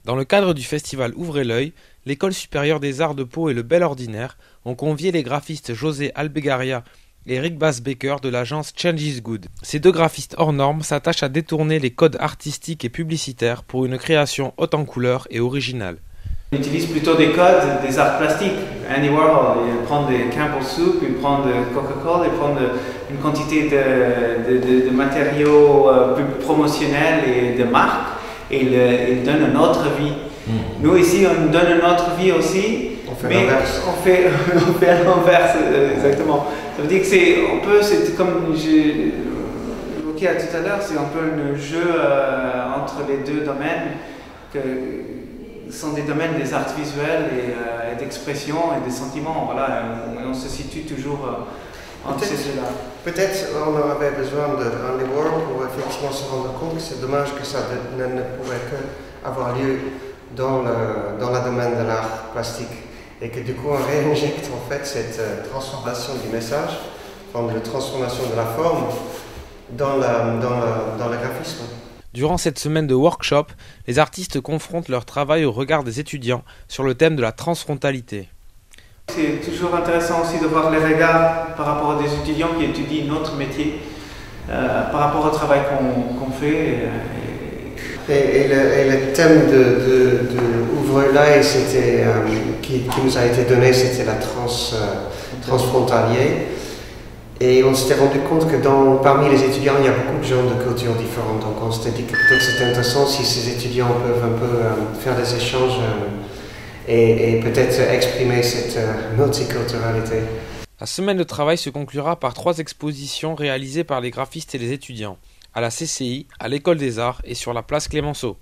Dans le cadre du festival Ouvrez l'œil, l'École supérieure des arts de Pau et le Bel Ordinaire ont convié les graphistes José Albegaria et Rick Bass-Baker de l'agence Change is Good. Ces deux graphistes hors normes s'attachent à détourner les codes artistiques et publicitaires pour une création haute en couleurs et originale. On utilise plutôt des codes des arts plastiques. Andy Warhol, il prend des Campbell Soup, il prend de Coca-Cola, il prend une quantité de matériaux plus promotionnels et de marques et il donne une autre vie. Nous ici, on donne une autre vie aussi, mais on fait l'inverse, exactement. Ça veut dire que c'est comme j'ai évoqué tout à l'heure, c'est un peu un jeu entre les deux domaines sont des domaines des arts visuels et d'expression et des sentiments. Voilà, on se situe toujours entre ces deux-là. Peut-être on avait besoin d'Andy Warhol pour effectivement se rendre compte que c'est dommage que ça ne pourrait que avoir lieu dans le domaine de l'art plastique et que du coup on réinjecte en fait cette transformation du message, la transformation de la forme dans le graphisme. Durant cette semaine de workshop, les artistes confrontent leur travail au regard des étudiants sur le thème de la transfrontalité. C'est toujours intéressant aussi de voir les regards par rapport à des étudiants qui étudient notre métier, par rapport au travail qu'on fait. Et le thème de Ouvrez l'œil qui nous a été donné, c'était la transfrontalier. Et on s'était rendu compte que parmi les étudiants, il y a beaucoup de gens de cultures différentes. Donc on s'était dit que peut-être c'était intéressant si ces étudiants peuvent un peu faire des échanges et peut-être exprimer cette multiculturalité. La semaine de travail se conclura par 3 expositions réalisées par les graphistes et les étudiants, à la CCI, à l'École des Arts et sur la place Clémenceau.